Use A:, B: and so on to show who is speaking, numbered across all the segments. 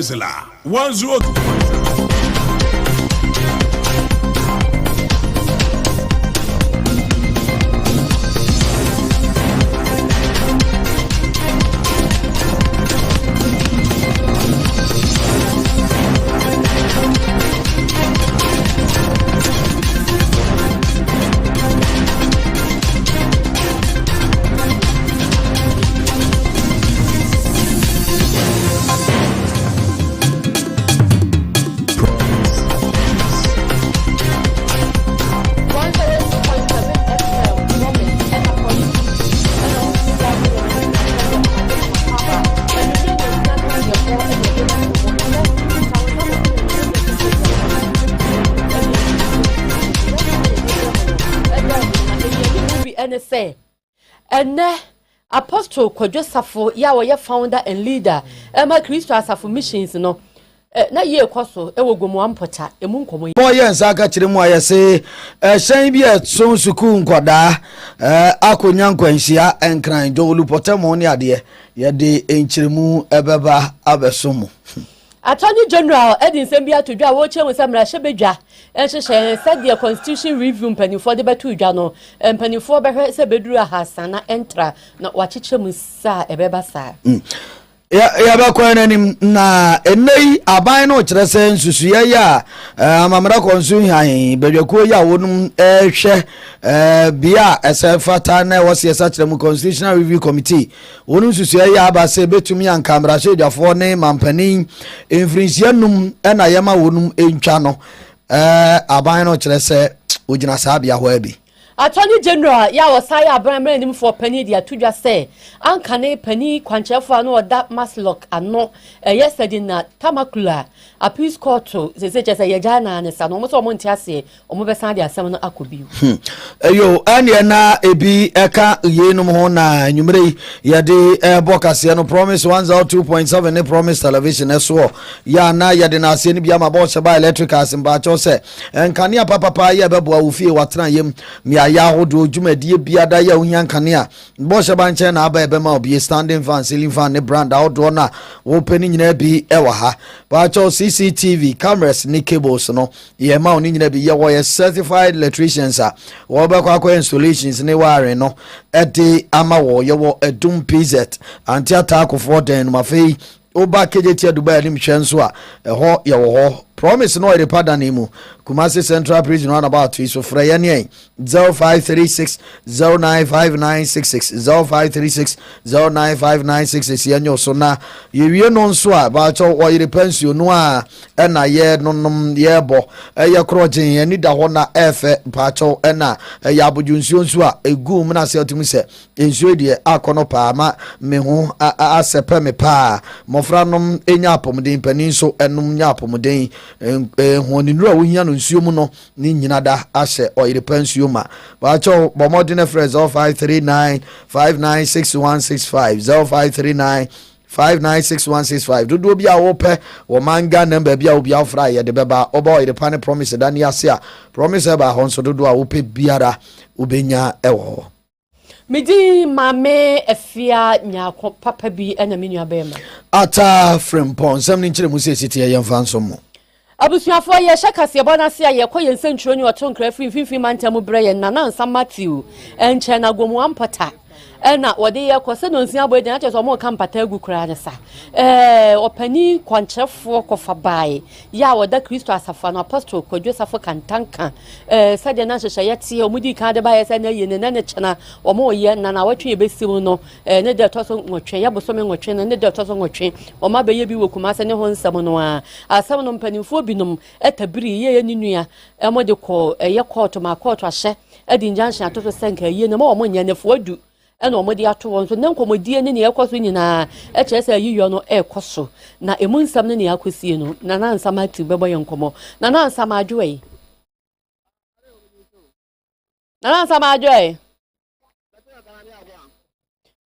A: Isla 102.
B: And Apostle Kwadwosafo ya wo founder and leader Emma Christo Asafo missions no na ye kwaso ewo gomu ampota emu nkomo
C: boy nsaka kire mu ayese hyan bi etson suku nkoda akonya nkwanhia enkran dolu potamo ne ade ye de enchiremu ebeba abesomo
B: Attorney General Edin Sembia to dwa wo chenwe samra shebedwa enhyehyɛ said the constitution review mpanifo de betu dwa no mpanifo behwe se beduru ahasana entra na wachichemu sa ebeba sa
C: ya ba kwa nanim na enei aban no kire se nsusuye ya amamra konsu han bedwakuo ya wonum hwe bia esefata na wosiesa kire mu constitutional review committee wonum nsusuye ya aba se betumi ankamra hwedwafo ne mampanin infrinsianum na yema wonum entwa no aban no kire se ogina sabia ho abi
B: Attorney General ya wasai abramre nim for penny dia tudwa say ankane penny kwanchefo anu oda maslock ano yesterday na tamakula appeals court se say ye jana ne sa no mo so mo ntiase o mo besan dia asem no akobi
C: yo ane na ebi eka yenum ho na nwumre ye de bokase no promise 102.7 ne promise television eso ya na ye de na ase ne bia ma bo se ba electric asimba cho se nkane papa ye bebo awufie watena yem ya hodo dwumadie biada ya ohia nkane a bo se ba nche na aba ebe ma obi standing fan ceiling fan ne brand outdoor na wo pani nyina bi ewa ha ba cho CCTV cameras ni cables no ye ma oni nyina bi ye wo ye certified electricians a wo ba kwa installations ne wire no ede ama wo ye wo edum PZ anti attack for den ma fei oba kejetia Dubai ni mhwenso a ho ye wo ho promise no ide padane mu Kumasi Central Prison on about to so fraya ne 0536 095966 0536 095966 yanyo so na yewie no nso a ba cho wo ide pension no a na ye nonom ye bo ye krogen ye ni da ho na efe pa cho na ye abodunsuo nso a egu mu na se otimi se ensuo de akono pa ma me ho asepe me pa mofra nom enya apomden panin so enum nya apomden honinu a wohia no nsuo mu no ni nyina da ahye oyire pansuo ma ba cho bomodine phrase 0539 596165 0539 596165 dodo bia wo pe wo manga number bia wo bia ofra ye de beba oba oyire pane promise da ni ase a promise ba ho so dodo a wo pe biara obenya ewo
B: Midi mame efia nyako papa bi ena menua bema
C: ata frempon sam ni nkire mu se siti ye mfanso mo
B: Abusuafo ye hyakase bona se ye koye nsentro ni oto nkra finfin mantam bre ye nana nsam Matthew enche na gomu ampota na wode ye kose no nsia boy de na cheso mo kampata agu kra ne sa opani kwanchefo kofa bai ya woda Kristo asafa no apostle Kwadwosafo kantanka sade na hyehyɛ yete omudi ka de bai se na ye ne ne chena omo ye nana watwe besimu no ne de toso nwotwe ya boso me nwotwe ne de toso nwotwe oma be ye bi wokuma se ne ho nsam no a asam no mpanimfo binom etabiri ye ninua emode ko ye court ma court ahye edi injunction atoto senka ye ne ma omo nyanefo adu ena omodi ato won so na nkomodie ne ekoso nyina echese ayiyo no ekoso na emu nsam ne akosie no na nsam ati bebo ye nkomo na nsam adwoe na nsam adwoe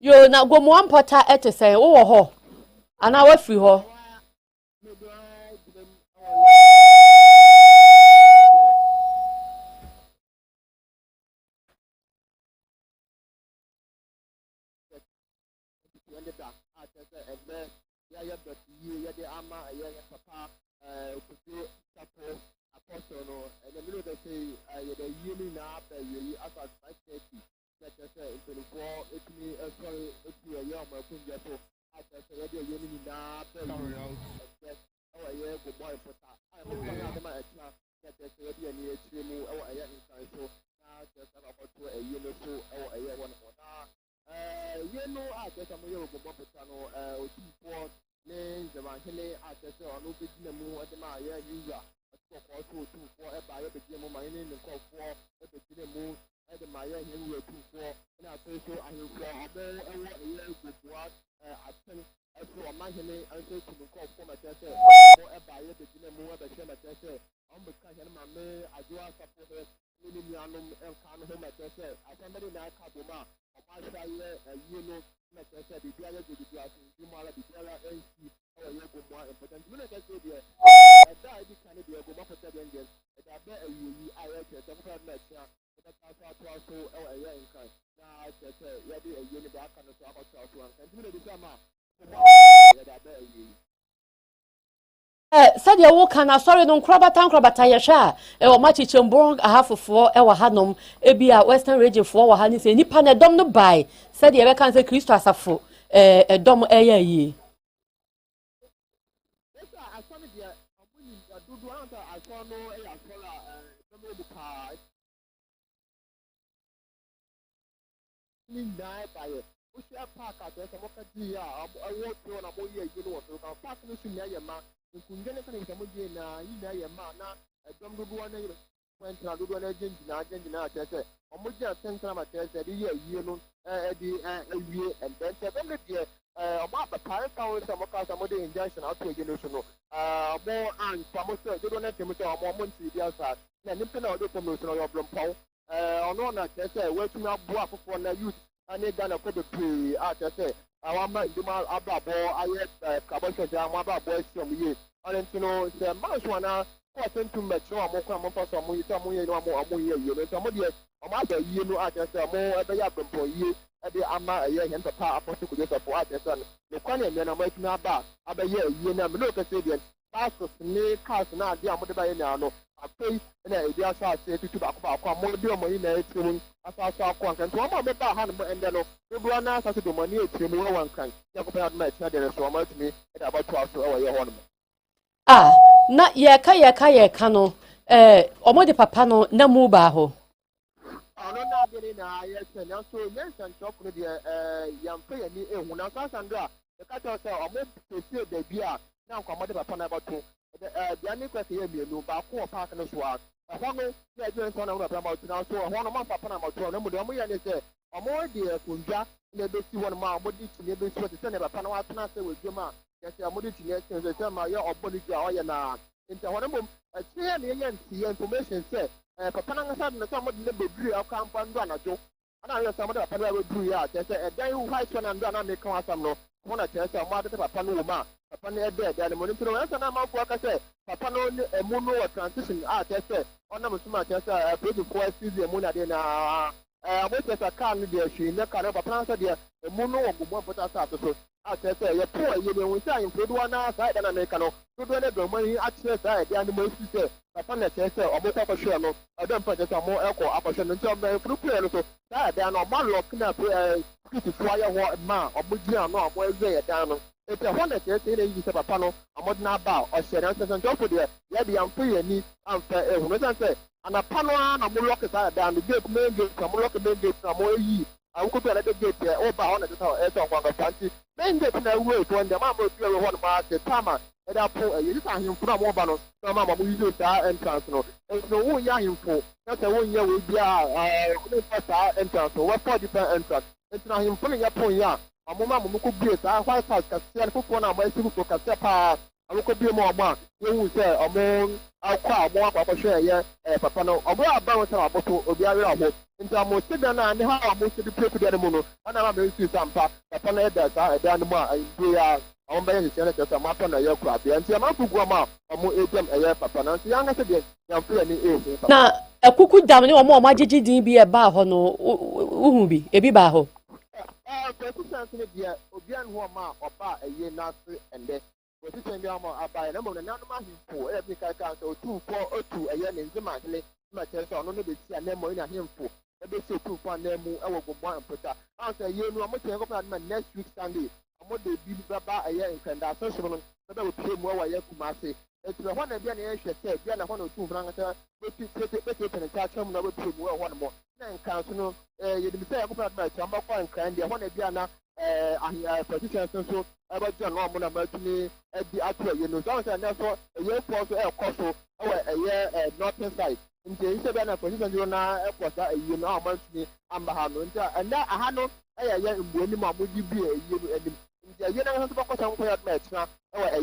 B: yo na gomu ampota etese wo ho ana wafiri ho
D: ya but ye de ama ye papa kuku sapo apostle no and the middle they say ye the yini na ba ye asa 5:30 that say in 24 etimi sorry eti ye o ma kunje so asa say ye de yini na ba ye oh ye go boy pota I hope that ma etna that say ye de ni etiri mu oh ye nkan so na just about to a yellow so oh ye one you know, I guess I'm going to go to for names of my Henry. I guess I'm not getting the moon at the Maya user. I spoke also to for a buyer between my name and call for a between the moon at the Maya Henry 2 4. And I say so I will for a year with what I think I saw my Henry. I say to the call for my tester for a buyer between the moon at the same tester. I'm becoming my man. I do have support her. Minimum and can home at tester. I somebody now Kabuma. I you know, like I said, the other day, the other NC, or you go more important. When I say, I died this kind of go more for 7 years. I bet you, I read it, I'm glad that I also a year in kind. Now I said, yeah, a unit back on the top of South One. And you know, the summer, I bet you.
B: Said your walk and I sorry no crabata yasha or match chumbong a half of 4 hour hanum ebia western region for hanis any pan a dom no buy said the can say Christo as a fo a dom a ye.
D: I saw it here. I saw no by it. We share park at the Mokadia. I walk to on a boy, you know, so can pass me to your man. You can get anything from Mujina, you know, your man. I don't do one when I do an agent in Argentina. I said, Omuja sent some at the year, you know, and then 7 years. About the parent power, some of us are injunction out to a generation. More and promoter, you don't have to make a moment to the outside. And if you know the promotion of your Blumpo, on that, I say, where to now block for the youth. And they done a couple of pre at I say, I want my Dumal Ababo, I had Kabasha Jamaba boys from you. I don't know, the Marshwana, person to Metro, Moka, some more, you know, somebody, a mother, you know, I just more at the Yapon for you, at the Ama, a year and the power for 2 years of what the son. The Quanian, then I'm making a bar, about a year, you never look at it. Pastor Snake Cast now, the Amadabano. I pay and I just say to about more dear money in as I saw content. One more better hand and then you go on as to the money to me one kind. You compare my children so much me about 12 hours your home.
B: Ah, not ye kaya cano, omode papano, na mubaho.
D: I don't know getting yes, and also yes, and talk with the young player when I saw Sandra. The catcher said, I'm going to see the beer. Now, come on, upon about 2. The only question here, you back or park in the swag. I want to say, one of about now, so I want a month upon about 2. No more, and say, or more dear Kunja, never see 1 mile, but it's never see what the Senator Panama say with Juma. Yes, I'm going to get the summer or body or na. Into one of them, a clear the information said, Papana suddenly somebody never drew a compound run a joke. And I know somebody will do ya. They say, a day who hides one and done and make some no. One of the mother Papanuma. Upon the bed, and the monitor, and I'm out for I say, Papano, a moon or transition art, I say, on number so much as a pretty for a season, Munadina. What is a car, dear, she never can ever plan, dear, a moon or one put us out. I say, you're poor, you know, saying, put one outside and Americano, put one of the money at your side, the animals you say, upon the chest or more of a shell. I don't put it on more alcohol, opposition, and some very fruit, so that they are not one looking up to fire what man or Budia, no, where they are down. It's a wonder to say you have a panel, a modern about, or said, and don't put there, let the unfree and neat and fair, and a panel and a more rocket down the gate, main gate, some rocket main gate, some more ye. I will go to the gate there, over on the tower, as of one of the main gate in the way when the mamma will want about the Tama, and I put you can't him from one banner, some mamma will use that entrance. It's no one young for that's a 1 year will be our entrance, or what 40% entrance. It's not him pulling up on ya. A moment could be a white house, Cassian, for one of my super Cassapa. I could be more man. You will say, among our crowd, more of share, yeah, Papano, or more about our bottle of the area. In the most signal and how most of the people get a mono, and I'm going to see some part, upon it that I done more, and we are on by the senators, a map on a aircraft, and see a map of Guama, or more agent, a year, Papana, young as again, young feeling.
B: Now, a cuckoo down or more magic be a bar, no, Ubi, a bibaho.
D: President, bia no ma oba eye na se ende we ti bi ama abai na mo na no ma himfo e bi ka so tu ko otu eye ne nzima hene ma che so no be ti na mo ina himfo e be se tu ko na mu e wo gbogbo ampota an say ye no mo che ko na next week Sunday mo de bi baba eye nkanda so so no be we pie mu wa ye kumase eti na hwana bia na ye hwete bia na hwana otu franga ta be ti peneta chom na be pie mu wa hwana mo na nkan so no ye de bi say ko na ma chamba kwa nkan dia hwana bia na politicians so aba John no mo na matumi di atwa ye no so say na so ye for so e koso e northern side nti ise bia na politicians yo na e kosa ye no amatumi amba ha no nti na aha no ye mbuani ma mo di bi ye no enim nti ye na so ba kosa nko ya ma tena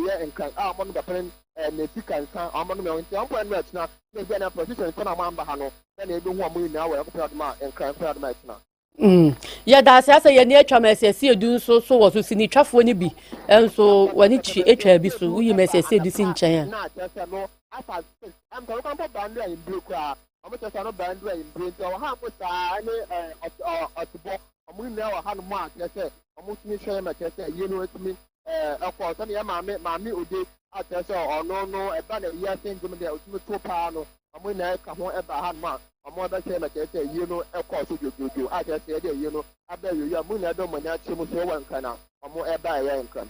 D: ye nkan mo no ba pen na sika nkan mo no me nti ampo na tena na bia na politicians na ma amba ha no na ebi hu mo nyina wa ko pa ma nkan pa ma tena
B: ya da sasa ya ne atwa mesese edu so wo so sini twafo ni bi enso wani chi etwa bi so uyi mesese edu si nchen
D: na tesa no asa am ka ko bandu ayi break a am tesa no bandu ayi break o ha ko sa ni otibo amu ni wa ha no ma tesa amu tumi hwe ma tesa ye no atumi akọ so ya maame ode atesa ono no e ba na ya sendum de otumi to pa no amu na ka ho e ba ha no ma ọmọ bẹ ṣe mẹkẹ ṣe yìí no ẹkọ so jojojo a jẹ ṣe ẹdẹ yìí no abẹ yòóyà mú ní ẹdọ mọ ní akyẹ mu so wọ nkan na ọmọ ẹba ẹyẹ nkan.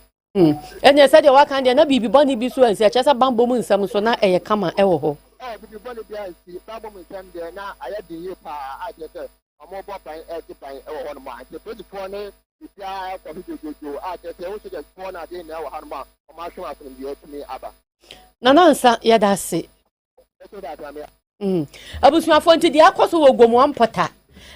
B: ẹni ẹsẹ de waka deɛ na biribi bɔ ne bi so ɛnsi ɛkyɛ sɛ bambɔ mu nsɛm so na ɛyɛ kama ɛwɔ hɔ.
D: Biribi bɔ ne bi ɛnsi bambɔ mu nsɛm deɛ na ayɛ den yie paa a jɛ sɛ ọmọ bɔ ban ɛdi ban ɛwɔ hɔ nom a nti polisifoɔ ne bibia ɛkɔ so jojojo a jɛ sɛ ɛwɔ sojasifoɔ na adeɛ na ɛwɔ ha nom a ɔmɔ ahwɛ asɛm deɛ ɛtumi aba.
B: Nana Nsa yɛda ase. Abusuafo nti dia akɔso wɔ gomu ampota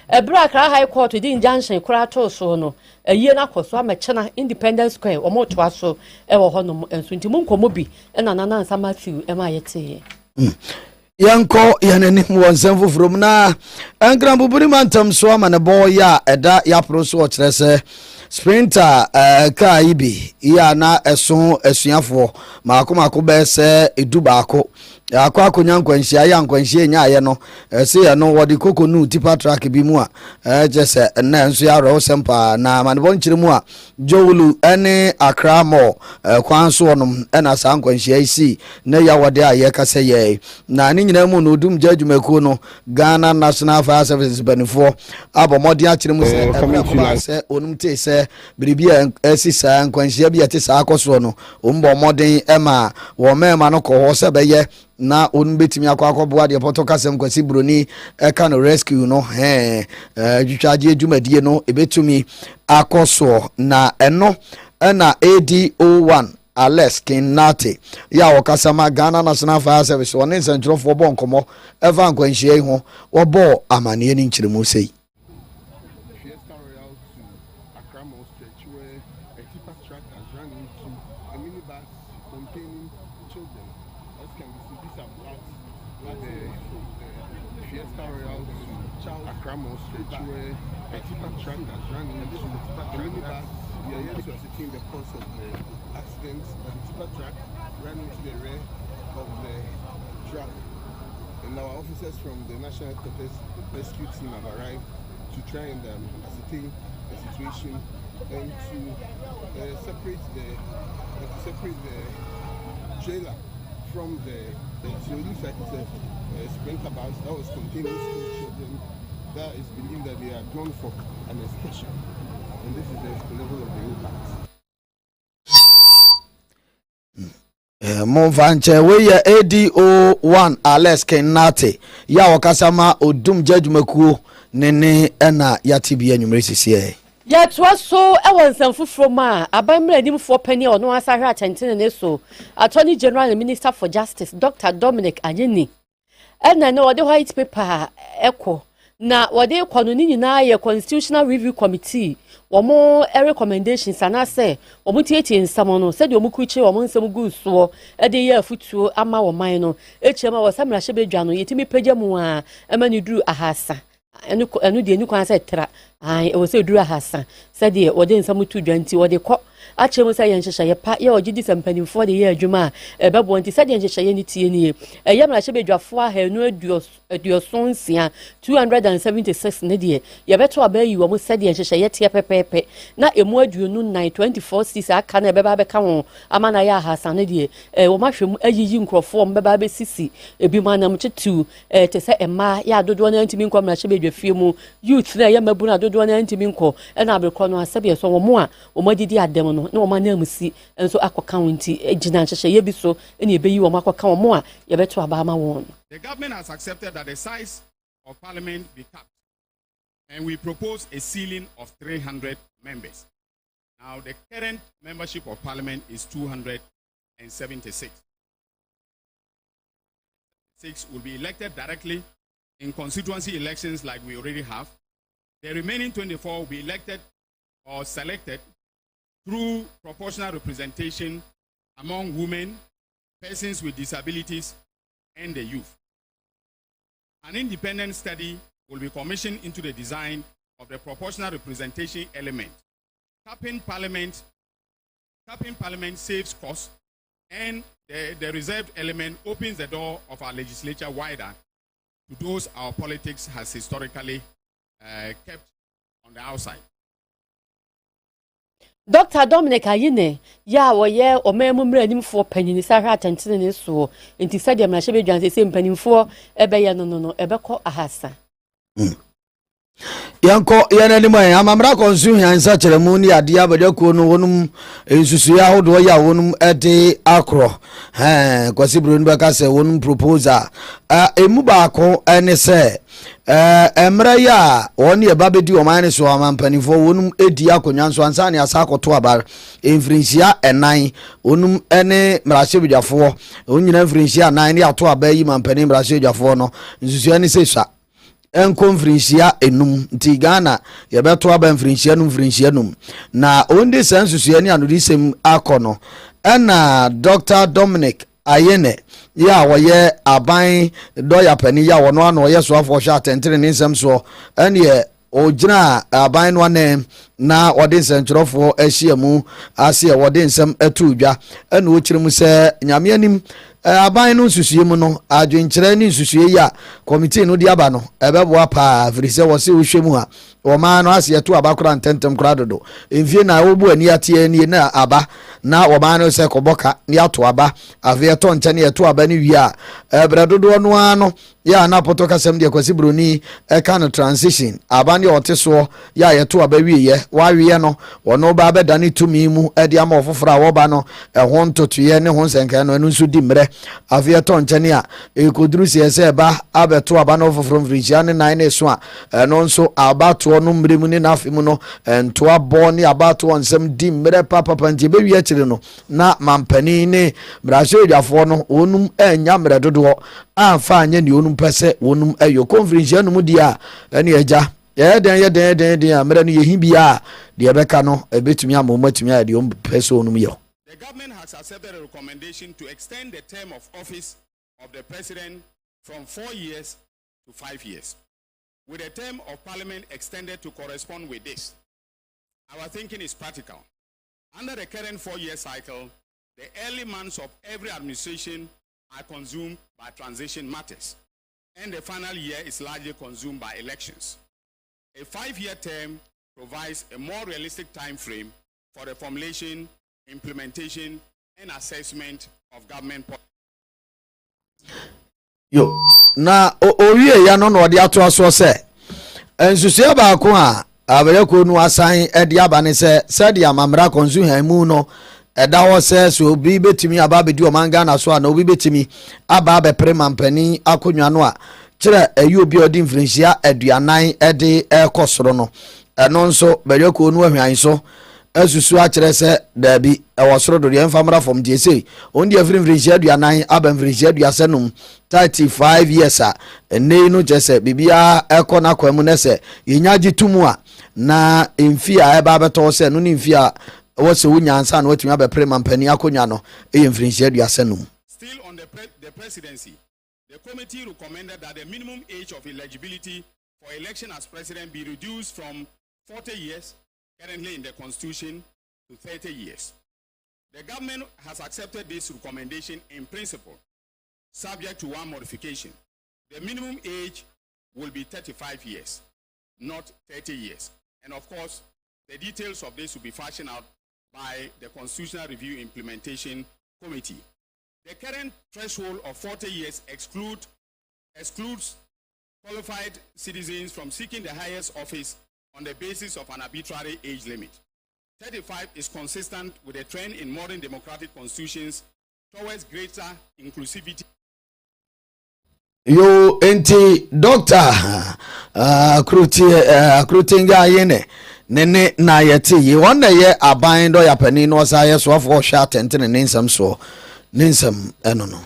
B: ebra Accra High Court di injunction kura to so no ayie na akɔso amɛkyena Independence Square ɔmo to aso ɛwɔ hɔ no enso nti mun komo bi ɛna Nana Nsa Matthew ɛma yɛte
C: yanko yanani wɔ nsɛm foforom na ankra buburi mantam so ama ne bɔ ya ɛda yapro so ɔkyerɛ sɛ sprinter kaa ibi ya na ɛso asuafoɔ maako bɛ sɛ edu baako akọ akonya nkwanhyia ya nkwanhyia nya aye no se ya no wodi kokonu tipa track bi mu a je se na nso ya ro sempa na manebo nkyire mu a Jowulu ene Accra Mall kwan so onom na sa nkwanhyia isi na ya wode aye kase ye na ni nyina mu no dum jadwumaku no Ghana National Fire Services benefo abomodi a kyire mu se onum te se biribia esisa nkwanhyia bi ate sa akoso no ombo modern ema wo mema no ko ho se beye na onu betimi akwa de poto kasem kwasi broni eka no rescue no twitwaje adwumadie no ebetumi akoso na eno na ADO1 Alex Kinati ya wakasama Ghana National Fire Service one nsentrofo bo nkomo eva nkwanhie ho wo bo amane ni nkyiremu sei
E: from the National Rescue Team have arrived to try and ascertain the situation and to separate the trailer from the so it looks like it's a sprinter bus that was containing school children that is believed that they are gone for an excursion, and this is the level of the impact.
C: Monfanche we ya ADO1 Alex Kenate ya wakasama odum judgmaku nene ena yatibia nyumre sisi
B: ya twaso ewo nsem foforo ma abamra nimfo pani ono asahwe atentene ne so Attorney General and Minister for Justice Dr. Dominic Anyini ena ne wode white paper eko na wode kwano ni nyina ye Constitutional Review Committee womo recommendations anase womo tietie nsamo no se de womo kuchi womo nsam gu so e de ye afutuo ama wo man no echiema wo samra hye bedwa no yetimi pagya mu a ema ni duru ahasa enu de enu kwan se tra ai o se dura hasa said ye wode nsam tu dwanti wode kɔ akyɛ mu sɛ yɛn hyehyɛ pa yɛ ogye di sampanimfoɔ de yɛ adwuma a ɛbɛbɔ nti sɛ yɛn hyehyɛ ni tie nie ɛyɛ mra hyɛ bedwafoɔ a hanu aduoson sia 276 ne deɛ yɛbɛto abayi wɔ mu sɛ yɛn hyehyɛ tie pɛpɛpɛ na emu aduonu 924 sis aka na ɛbɛba bɛka wɔn ama na yɛ ahasa ne deɛ wɔn ahwɛ mu ayiyi nkurɔfoɔ wɔn bɛba bɛsisi ebi mu anam kyetu te sɛ mmaa yɛ adodoɔ na ntumi nkɔ mra hyɛ bedwafie mu youth na yɛ mabu na adodoɔ na ntumi nkɔ ɛna aberekɔ no asɛbɛ so wɔn a wɔn adidi adɛm no na wɔn anam si nso akɔka wɔn nti gyina nhyehyɛ yɛ bi so ɛna ebeyi wɔn akɔka wɔn a yɛbɛto aba ama wɔn.
A: The government has accepted that the size of parliament be capped, and we propose a ceiling of 300 members. Now, the current membership of parliament is 276. 6 will be elected directly in constituency elections like we already have. The remaining 24 will be elected or selected through proportional representation among women, persons with disabilities, and the youth. An independent study will be commissioned into the design of the proportional representation element. Capping parliament saves costs, and the reserved element opens the door of our legislature wider to those our politics has historically kept on the outside.
B: Dr. Dominic Ayine, ya woye omemu mranimfo panyini sa hwa atentene ne so enti sadia mrahye bedwan se mpanimfo ebeye no ebekọ ahasa.
C: Yanko yanani mai amamra konsu hansa kyeremu ni ade abadako no wonum ensusu ya hodo ya wonum ede akro kwasi bro nba ka se wonum proposal emu baako ene se emra ya woni e babedi o man so amampanifo wonum edi akonwa so ansa ne asa akoto abar enfrinsia enan wonum ene mrahye bedwafo onyina enfrinsia enan ne ato abayi mampani mrahye bedwafo no ensusu ene se swa en konferensia enum nti Ghana yebeto aba konferensia num na onde sansusu ni anodisem akono na Dr. Dominic Ayine ya woye aban doya pani ya wono ano ye so afo hwa atentere ne nsem so ene ogina aban no anem na wode nsentwerofo ahyiamu ase wode nsem atudwa ene okiremu se nyame anim aban no nsusuye mu no adwenkyerɛ ne nsusuye ya committee no di aba no ɛbɛboa pa frise wo se wohwemu ha o ma no ase to aba kora ntentem kora dodo emfie na obu ani ate ani na aba na o ma no se kɔbɔka ne ato aba ave to nkyɛ ne to aba ne wi a ɛbrɛ dodo no ano ya na poto kasɛm de kwasi broni ɛka no transition aba ne ɔte so ya ye to aba wi ye wa wi no wɔno ba bɛda ne tumi mu ɛde ama ɔfoforo a wɔba no ɛho ntotoye ne ho nsenka no ɛno nso di mrɛ ave to nkyɛ ne a ekoduru sie se ba abeto aba no ɔfoforo mfirichia ne nan ne so a ɛno nso aba to no mremu ne na afi mu no ento abo ne aba to nsɛm di mrɛ papa nti be wi akyire no na mampani ne mrahye odwafo no onum anya mrɛ dodo amfa anya ne onum pɛsɛ onum ayo conference anum di a ɛne agya yɛden amrɛ no yehi bia de ɛbɛka no ɛbɛtumi amomatumi a de on pɛsɛ onum yɛ.
A: The government has accepted a recommendation to extend the term of office of the president from 4 years to 5 years, with the term of parliament extended to correspond with this. Our thinking is practical. Under the current 4-year cycle, the early months of every administration are consumed by transition matters, and the final year is largely consumed by elections. A 5-year term provides a more realistic time frame for the formulation, implementation, and assessment of government policy.
C: Yo na owie ya no no de ato aso se ensusu ba ko a abere nu asan e de aba ne se de amamra konsu han mu no eda wo se so obi betimi aba bedi o manga na so a na obi betimi aba be premampani akonwa no a kire ayi obi odi mfrinhia aduanan e de ekosoro no eno nso bere nu ahwan so asusu a kire se da bi ewosoro do de mfamra from die sei ondi afrinhia aduanan aba mfrinhia aduasanum 35 years a ene no jese bibia eko na kwamu ne se yenyaji tumu a na emfi a eba beto se no ni mfi a wo se wunyansa na watumi abepre mampani akonya no mfrinhia aduasanum.
A: Still on the presidency, the committee recommended that the minimum age of eligibility for election as president be reduced from 40 years, currently in the Constitution, to 30 years. The government has accepted this recommendation in principle, subject to one modification. The minimum age will be 35 years, not 30 years. And of course, the details of this will be fashioned out by the Constitutional Review Implementation Committee. The current threshold of 40 years excludes qualified citizens from seeking the highest office on the basis of an arbitrary age limit. 35 is consistent with a trend in modern democratic constitutions towards greater inclusivity.
C: Yo enti doctor krutinga yene nene na yeti yi wona ye aban do ya pani no sa ye so afo hwa tentene ninsam so ninsam eno no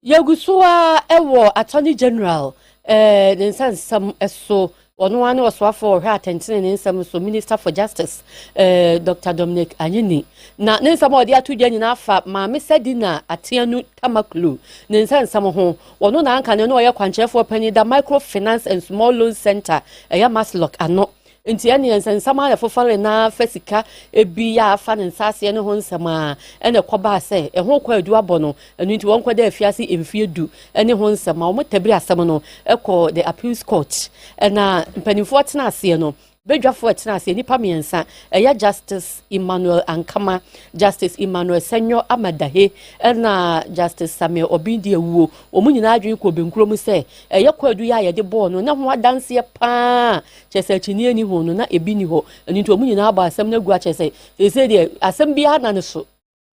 B: Yagusuwa ewo Attorney General ninsan sam eso ono ane oswafo hwa tentene ninsam so Minister for Justice Dr. Dominic Anyini na ninsam odi atudwa nyina afa maame Sedina Atianu Tamaklu ninsan sam ho ono na anka ne no ye kwanchefo pani da Microfinance and Small Loan Center eya Maslok ano nti ene nsensama ya fofare na fasika ebi ya afa ne nsase ne ho nsama ene koba se ho kwa adu abono enu nti won kwada afiase emfie du ene ho nsama o motabiri asem no ekọ the appeals court na mpanifo tena ase no bedwafo tena ase nipa miensa eya Justice Emmanuel Ankama, Justice Emmanuel Senyo Amadahe na Justice Samuel Obindi Ewuo omunyina adwen ko benkuro mu se eya kwadu ya ye de ball no na ho adanse pa chese chini ani ho no na ebi ni ho eni to omunyina aba asem na gu a chese se de asem bia na ne so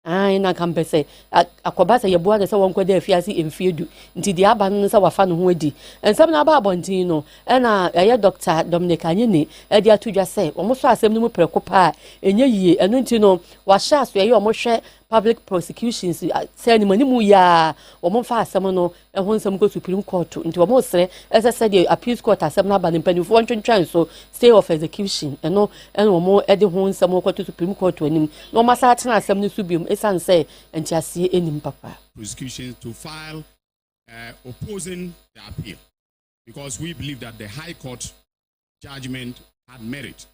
B: ai na kampese akoba se yeboa de se won kwada afiase emfiedu nti de aba no se wafa no ho adi ensem na aba abontin no na eya Dr. Dominic Anyini e de atudwa se omo so asem no mu prekopa enye yie enu nti no wa sha so eya omo hwe public prosecutions say ni manimu ya omo fa asem no e ho nsem ko Supreme Court nti omo sere ese the appeals court asem na ba ne mpanifo ntwentwan so stay of execution eno omo e de ho nsem ko to Supreme Court anim no masa tena asem no subium esan say entiase enim papa
A: prosecution to file opposing the appeal, because we believe that the High Court judgment had merit.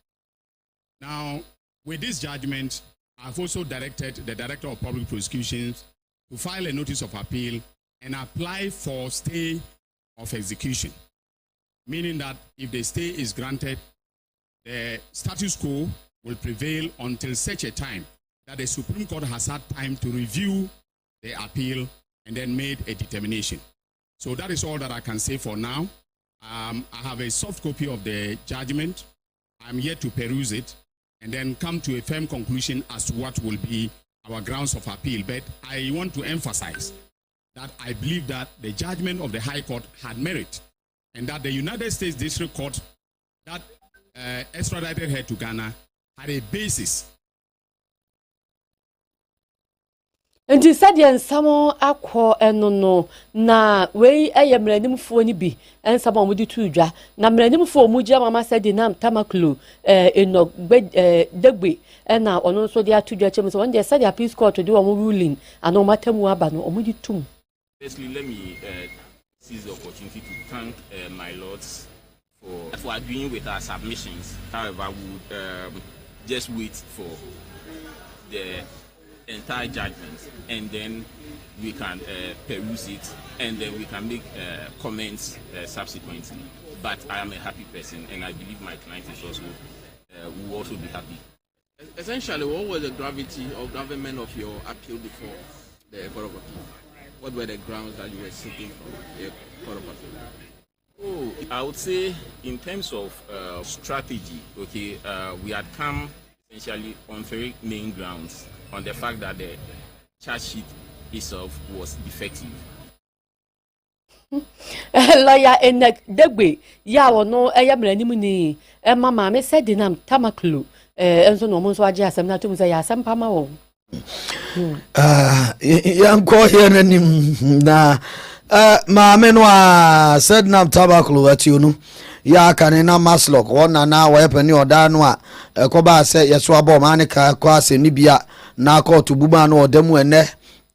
A: Now, with this judgment, I've also directed the Director of Public Prosecutions to file a notice of appeal and apply for stay of execution, meaning that if the stay is granted, the status quo will prevail until such a time that the Supreme Court has had time to review the appeal and then made a determination. So that is all that I can say for now. I have a soft copy of the judgment. I'm yet to peruse it and then come to a firm conclusion as to what will be our grounds of appeal. But I want to emphasize that I believe that the judgment of the High Court had merit and that the United States District Court that extradited her to Ghana had a basis.
B: Nti sadia nsamo akọ enono na wei mranimfo ni bi ensamo mudi tudwa na mranimfo mugya mama Sedina Tamaklu eno degbe na ono so dia tudwa chem so wonde sadia peace court do omo ruling ana matamu aba no omudi tum.
F: Firstly, let me seize the opportunity to thank my lords for agreeing with our submissions. However, I would just wait for the entire judgment and then we can peruse it and then we can make comments subsequently. But I am a happy person and I believe my client is also will also be happy.
G: Essentially, what was the gravity or government of your appeal before the Court of Appeal? What were the grounds that you were seeking from the Court of Appeal?
F: Oh, I would say in terms of strategy, okay, we had come essentially on three main grounds. On the fact that the charge sheet itself was defective.
B: Lawyer Enek Degbe, ya wono mranimu ni mama me Sedina Tamaklu enso no mo so age asem na tum say ya asem pama wo.
C: Yanko here nanim na maame no a Sedina Tamaklu atiunu ya kanena Maslok wona na wepani oda no a ekoba se yeso abo ma ne ka kwa se ni bia na court buba no odemu ene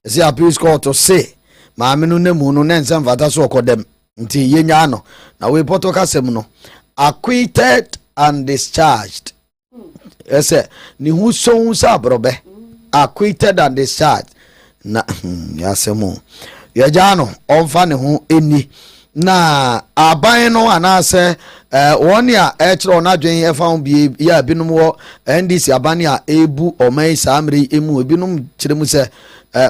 C: se appeals court se maame no nemu no na nsem fata so okodem nti yenya no na we poto kasem no acquitted and discharged. Ese ni hu so sa brobe acquitted and discharged na yasemo yajano onfa ne ho eni na aban no anase won ya e kire ona dwen e fa bi ya binum wo NDC aban ya ebu omai samre emu ebinum kire mu se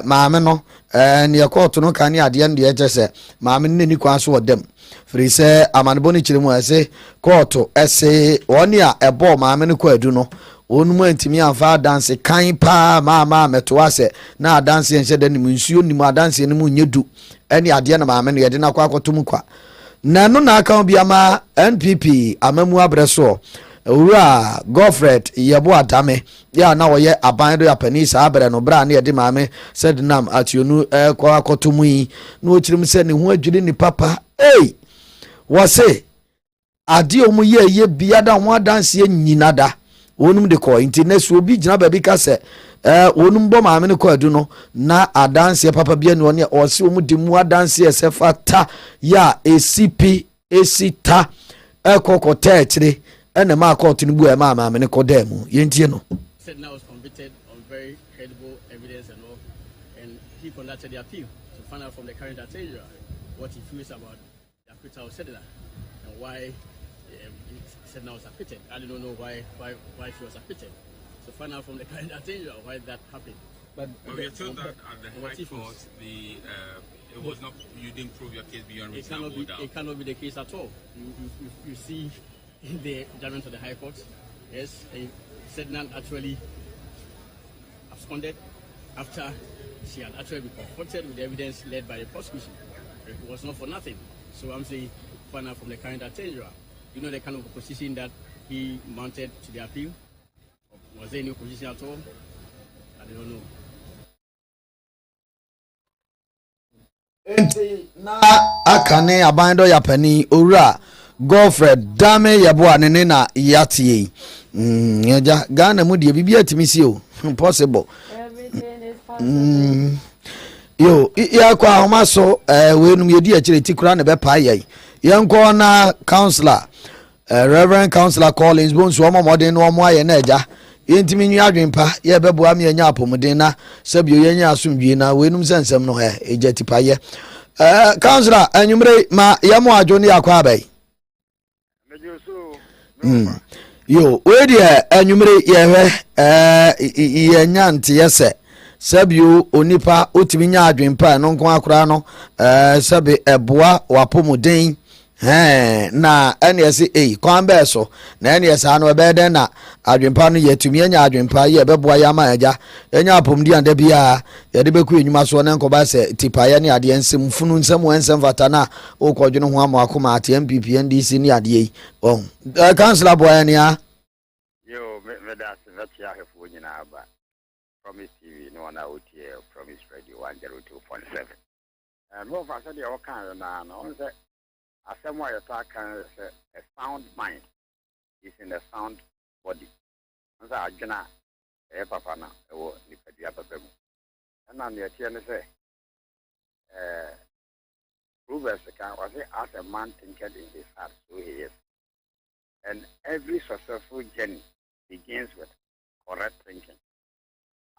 C: maame no ne yakɔto no kan ya de ne ye se maame ne ni kwan so wodam firi se amanebo ni kire mu ase kɔto ese won ya ebo maame ne kwadu no onum antimi amfa dance kan pa ma meto ase na dance enhye de nim nsuo nim dance nim nyedu ene ade na maame no ye de na kwa akotom kwa na no na aka bia ma NPP amamu abreso owura Godfred yebo atame ya na wo ye aban do yapani sa abre no bra na ye de maame said nam ationu kwa akotom yi na o kirim se ne ho adwiri ni papa wo se ade omu ye bia da ho dance nyina da wonum de ko internet obi gina ba bi ka se wonum bo maame ne ko adu no na adanse papa bia ne one o se omu de mu adanse se fata ya ACP esita ekokota akire ene ma court ne bu e ma maame ne ko da mu yentie no
G: said now was convicted on very credible evidence and all, and he conducted the appeal to find out from the current attorney what he feels about the acquittal of Sedna and why Sedna was acquitted. I don't know why she was acquitted. So find out from the current attorney why that happened.
F: But we are told that at the High Court, it was not, you didn't prove your case beyond reasonable doubt.
G: It cannot be the case at all. You see in the judgment of the High Court, yes, Sedna actually absconded after she had actually been confronted with the evidence led by the prosecution. It was not for nothing. So I'm saying find out from the current attorney. You know the kind of opposition that he mounted to the appeal? Was there any opposition at all? I don't know.
C: Na akane abando ya pani owura Godfred dame yabo anene na yatie yaja Ghana mu de bibia timisi o impossible
B: everything is possible
C: yo ya kwa homa so wenum yedi akire tikura ne be pa yai yenko na counselor Reverend Counselor Collins Bonsu omo modern no omo aye na eja yentimi nyu adwenpa ye bebo am ye nya apomuden na sabio ye nya asomdwie na wenum sensem no he eja tipaye Counselor anyumre ma ye mo adwo ne yakwa bai yo we de anyumre ye hwe ye nya nte yese sabio onipa otimi nya adwenpa no nko akora no sabe eboa wapomuden na NSA kwambe so na NSA no ebede na adwempa no yetumi anya adwempa ye beboa ya ma aja enya apomdi ande bia ye de beku enyuma so na nkoba se tipa ye ne ade ensem funu nsem ensem fata na okodwe no ho amakoma ate MPP NDC ni ade yi Councilor boy ni a
H: yo me da se na tia hefo nyina aba Promise TV no na OTA Promise Radio 102.7 mo fa se de o kan na no se asemo ayata kan say a sound mind is in a sound body. Nza adwena papa na ewo nipadua papa mu. Na na tie ne say Proverbs can was as a man thinketh in his heart so he is. And every successful journey begins with correct thinking.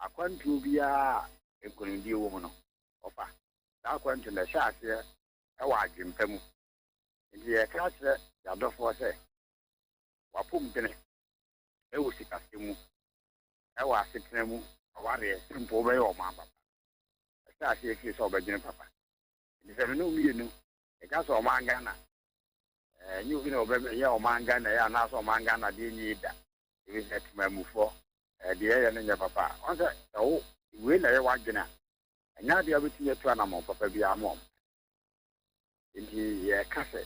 H: According to bia ekonomi wo no ofa. According to the share e wa adwempa mu. The class that the force wapum dene e wo sikasemu e wa sitremu aware simple be o ma papa asa ase ki so be dene papa ni se no mi nu e ka so ma Ghana nyu bi no be ya o ma Ghana ya na so ma Ghana de ni da e se tmamu fo de ya ne nya papa on se o we na ye wa dene anya de abeti etu na mo papa bi amom ndi ye kase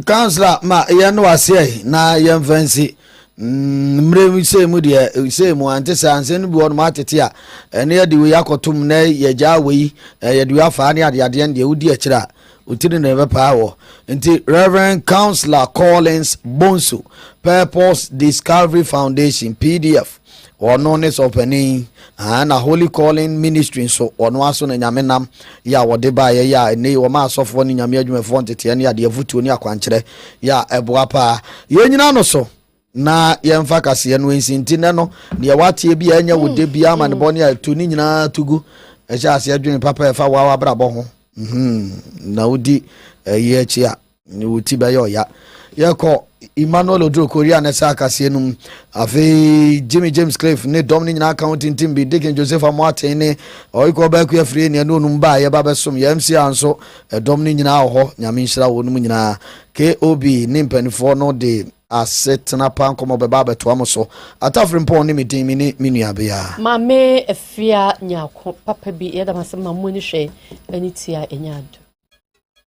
C: Councilor ma ye no ase na ye mfansi mrem se mu de se mu ante sanse no bi won ma tete a ene ye de we yakotum na ye ja we ye de afa ne ade ade ne udi akira utiri na be pa wo nti Reverend Counselor Collins Bonsu Purpose Discovery Foundation PDF ɔno ne sɔpani na Holy Calling Ministry so ɔno aso na nyame nam ya wɔde ba yɛ ya ne wɔma asɔfoɔ ne nyame adwumafoɔ nteteɛ ne ade afutuo ne akwankyerɛ ya ɛboa pa yɛnyina no so na yɛmfa kaseɛ no nsinti ne no ne yɛwateɛ bi anya wo de bi ama ne bɔne a to ne nyinaa tugu ɛhyɛ ase adwene papa ɛfa wawa brabɔ ho na wodi ɛyi akyi a ne wuti bɛyɛ ɔya yɛkɔ Emmanuel Odro Korea ne sa kaseɛ no afei Jimmy James Cliff ne dom ne nyinaa counting team bi Dickon Joseph Amoaten ne ɔyikɔ bɛku afiri ne no num ba yɛba bɛsom yɛmsi anso dom ne nyinaa hɔ nyame nhyira wɔ no nyinaa KOB ne mpanifoɔ no de asetena pa nkɔmɔ bɛba bɛtoa mo so atafre mpɔn ne medin mi ne menua bea
B: mame afia nyako papa bi yɛda masɛm ma mo ni hwɛ ani tia ɛnya ado